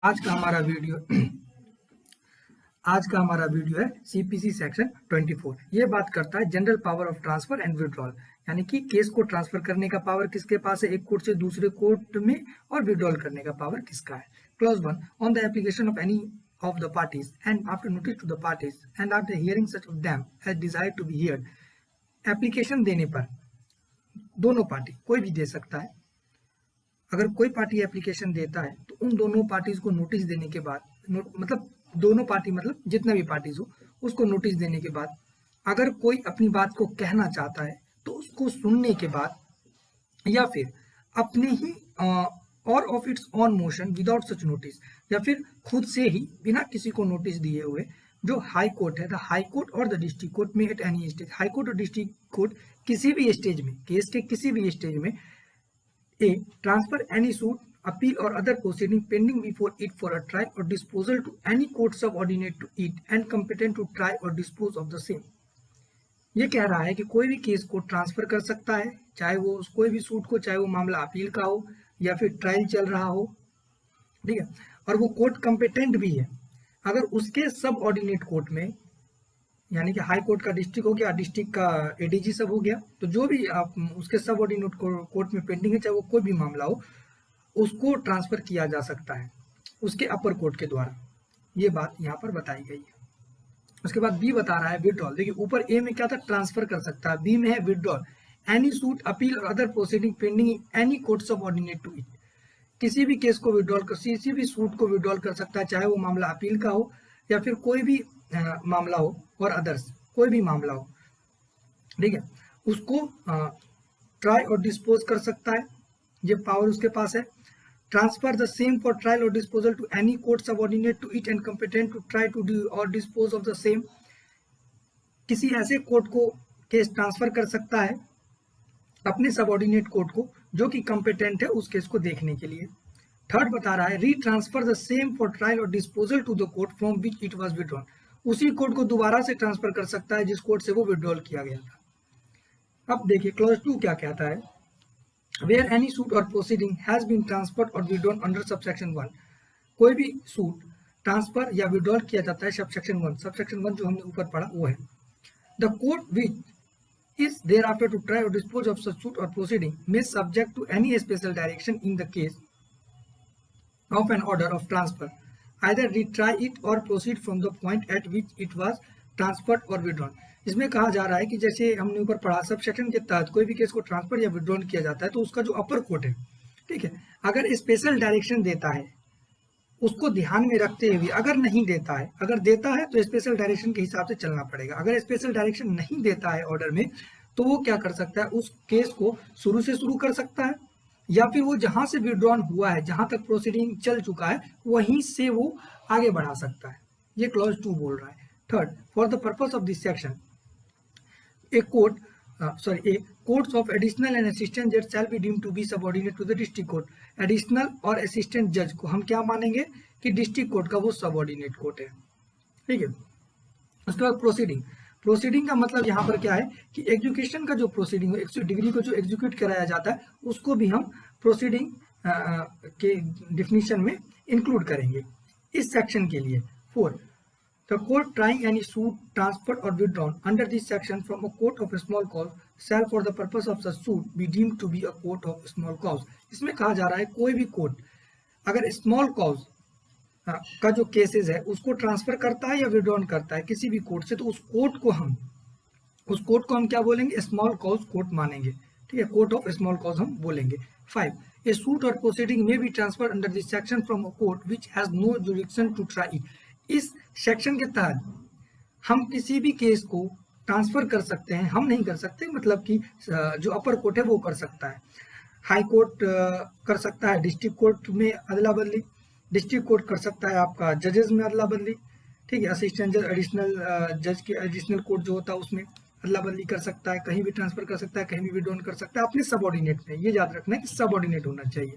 आज का हमारा वीडियो आज का हमारा वीडियो है सीपीसी सेक्शन 24। ये बात करता है general power of transfer and withdrawal, यानी कि केस को ट्रांसफर करने का पावर किसके पास है, एक कोर्ट से दूसरे कोर्ट में, और विड्रॉल करने का पावर किसका है। Clause 1, on the application of any of the parties and after notice to the parties and after hearing such of them as desired to be heard, application देने पर दोनों पार्टी, कोई भी दे सकता है, अगर कोई पार्टी एप्लीकेशन देता है तो उन दोनों पार्टीज को नोटिस देने के बाद, मतलब दोनों पार्टी मतलब जितना भी पार्टीज हो उसको नोटिस देने के बाद अगर कोई अपनी बात को कहना चाहता है तो उसको सुनने के बाद, या फिर अपने ही और of its on motion without such notice, या फिर खुद से ही बिना किसी को नोटिस दिए हुए, जो हाई कोर्ट है, द हाई कोर्ट और द डिस्ट्रिक्ट कोर्ट में at any stage, high court और डिस्ट्रिक्ट कोर्ट किसी भी स्टेज में, केस के किसी भी स्टेज में, A. Transfer any suit, appeal or other proceeding pending before it for a trial or disposal to any court subordinate to it and competent to try or dispose of the same. ये कह रहा है कि कोई भी case को transfer कर सकता है, चाहे वो कोई भी सूट को, चाहे वो मामला अपील का हो या फिर ट्रायल चल रहा हो, ठीक है, और वो कोर्ट कंपेटेंट भी है अगर उसके सब ऑर्डिनेट कोर्ट में, यानी कि हाई कोर्ट का डिस्ट्रिक्ट हो गया, डिस्ट्रिक्ट का एडीजी सब हो गया, तो जो भी आप उसके सब ऑर्डिनेट कोर्ट में पेंडिंग है, चाहे वो कोई भी मामला हो, उसको ट्रांसफर किया जा सकता है उसके अपर कोर्ट के द्वारा। ये बात यहाँ पर बताई गई है। उसके बाद बी बता रहा है विड्रॉल। देखिए ऊपर ए में क्या था, ट्रांसफर कर सकता है, बी में है विड्रॉल, एनी सूट, अपील और other proceeding pending in any court सब ऑर्डिनेट टू इट, किसी भी केस को विड्रॉल कर, किसी भी सूट को विड्रॉल कर सकता है, चाहे वो मामला अपील का हो या फिर कोई भी मामला हो, और अदर्स कोई भी मामला हो, ठीक है, उसको ट्राई और डिस्पोज कर सकता है, ये पावर उसके पास है। Transfer the same for trial और disposal to any court subordinate to it and competent to try to do और डिस्पोज ऑफ द सेम, किसी ऐसे कोर्ट को केस ट्रांसफर कर सकता है अपने सबऑर्डिनेट कोर्ट को जो कि कॉम्पिटेंट है उस केस को देखने के लिए। थर्ड बता रहा है retransfer the same for trial और disposal to the court from which it was withdrawn, उसी कोर्ट को दोबारा से ट्रांसफर कर सकता है जिस कोर्ट से वो विड्रॉल किया गया था। अब देखिए क्लॉज 2 क्या कहता है, वेयर एनी सूट और प्रोसीडिंग हैज बीन ट्रांसफर्ड और विड्रॉन अंडर सबसेक्शन 1, कोई भी सूट ट्रांसफर या विड्रॉल किया जाता है सबसेक्शन 1, सबसेक्शन 1 जो हमने ऊपर पढ़ा वो है, the court which is thereafter to try or dispose of such suit or proceeding may subject to any special direction in the case of an order of transfer either retry it or proceed from the point at which it was transferred or withdrawn। इसमें कहा जा रहा है कि जैसे हमने ऊपर पढ़ा सब सेक्शन के तहत कोई भी केस को ट्रांसफर या विड्रॉन किया जाता है तो उसका जो अपर कोर्ट है, ठीक है, अगर स्पेशल डायरेक्शन देता है उसको ध्यान में रखते हुए, अगर नहीं देता है, अगर देता है तो स्पेशल डायरेक्शन के हिसाब से चलना पड़ेगा, अगर स्पेशल डायरेक्शन नहीं देता है ऑर्डर में तो वो क्या कर सकता है, उस केस को शुरू से शुरू कर सकता है या फिर वो जहां से विड्रॉन हुआ है, जहां तक प्रोसीडिंग चल चुका है वहीं से वो आगे बढ़ा सकता है। ये क्लॉज 2 बोल रहा है। Third, for the purpose of this section a courts of additional and assistant जज shall be deemed to be subordinate to the district court. Additional और असिस्टेंट जज को हम क्या मानेंगे कि डिस्ट्रिक्ट कोर्ट का वो सबऑर्डिनेट कोर्ट है, ठीक है। उसके बाद प्रोसीडिंग, प्रोसीडिंग का मतलब यहाँ पर क्या है कि एजुकेशन का जो प्रोसीडिंग हो, 180 डिग्री को जो एग्जीक्यूट कराया जाता है उसको भी हम प्रोसीडिंग के डिफिनीशन में इंक्लूड करेंगे इस सेक्शन के लिए। 4, the court trying any suit transferred or withdrawn under this section from a court of a small cause shall for the purpose of such suit be deemed to be a court of small cause। इसमें कहा जा रहा है कोई भी court अगर small cause का जो केसेस है उसको ट्रांसफर करता है या विड्रॉन करता है किसी भी कोर्ट से, तो उस कोर्ट को हम क्या बोलेंगे, स्मॉल कॉज कोर्ट मानेंगे, ठीक है, कोर्ट ऑफ स्मॉल कॉज हम बोलेंगे। 5, ए सूट और प्रोसीडिंग में be transfer under this section from a court which has no jurisdiction to try it. इस सेक्शन के तहत हम किसी भी केस को ट्रांसफर कर सकते हैं, हम नहीं कर सकते, मतलब कि जो अपर कोर्ट है वो कर सकता है, हाई कोर्ट कर सकता है, डिस्ट्रिक्ट कोर्ट में अदला बदली, डिस्ट्रिक्ट कोर्ट कर सकता है आपका जजेस में अदला बदली, ठीक है, असिस्टेंट जज एडिशनल जज के एडिशनल कोर्ट जो होता है उसमें अदला बदली कर सकता है, कहीं भी ट्रांसफर कर सकता है, कहीं भी विड्रॉन कर सकता है अपने सबऑर्डिनेट में। ये याद रखना है कि सबऑर्डिनेट होना चाहिए,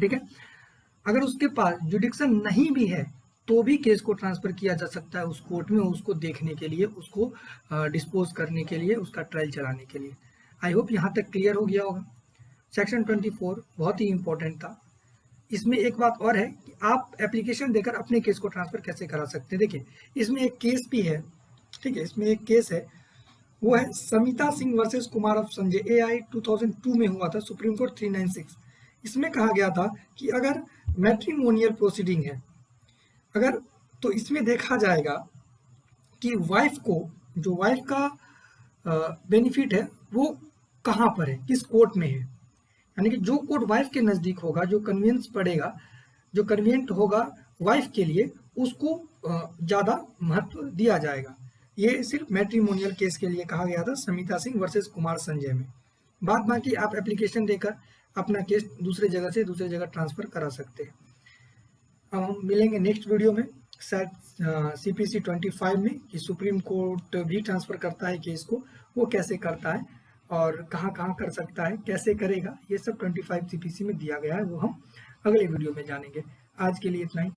ठीक है। अगर उसके पास जुडिक्शन नहीं भी है तो भी केस को ट्रांसफर किया जा सकता है उस कोर्ट में, उसको देखने के लिए, उसको डिस्पोज करने के लिए, उसका ट्रायल चलाने के लिए। आई होप यहाँ तक क्लियर हो गया होगा। सेक्शन 24 बहुत ही इंपॉर्टेंट था, इसमें एक बात और है कि आप एप्लीकेशन देकर अपने केस को ट्रांसफर कैसे करा सकते हैं। देखिए इसमें एक केस भी है, ठीक है, इसमें एक केस है, वो है Samita Singh versus Kumar of Sanjay, AI 2002 में हुआ था, सुप्रीम कोर्ट 396। इसमें कहा गया था कि अगर मैट्रिमोनियल प्रोसीडिंग है, अगर, तो इसमें देखा जाएगा कि वाइफ को, जो वाइफ का बेनिफिट है वो कहाँ पर है, किस कोर्ट में है। यानी कि जो कोर्ट वाइफ के नज़दीक होगा, जो कन्वीनियंस पड़ेगा, जो कन्वीनियंट होगा वाइफ के लिए, उसको ज़्यादा महत्व दिया जाएगा। ये सिर्फ मैट्रिमोनियल केस के लिए कहा गया था, समिता सिंह वर्सेस कुमार संजय में। बाद बाकी आप एप्लीकेशन देकर अपना केस दूसरे जगह से दूसरे जगह ट्रांसफ़र करा सकते हैं। अब हम मिलेंगे नेक्स्ट वीडियो में, शायद CPC 25 में, कि सुप्रीम कोर्ट भी ट्रांसफ़र करता है केस को, वो कैसे करता है और कहाँ कहाँ कर सकता है, कैसे करेगा, ये सब 25 CPC में दिया गया है, वो हम अगले वीडियो में जानेंगे। आज के लिए इतना ही।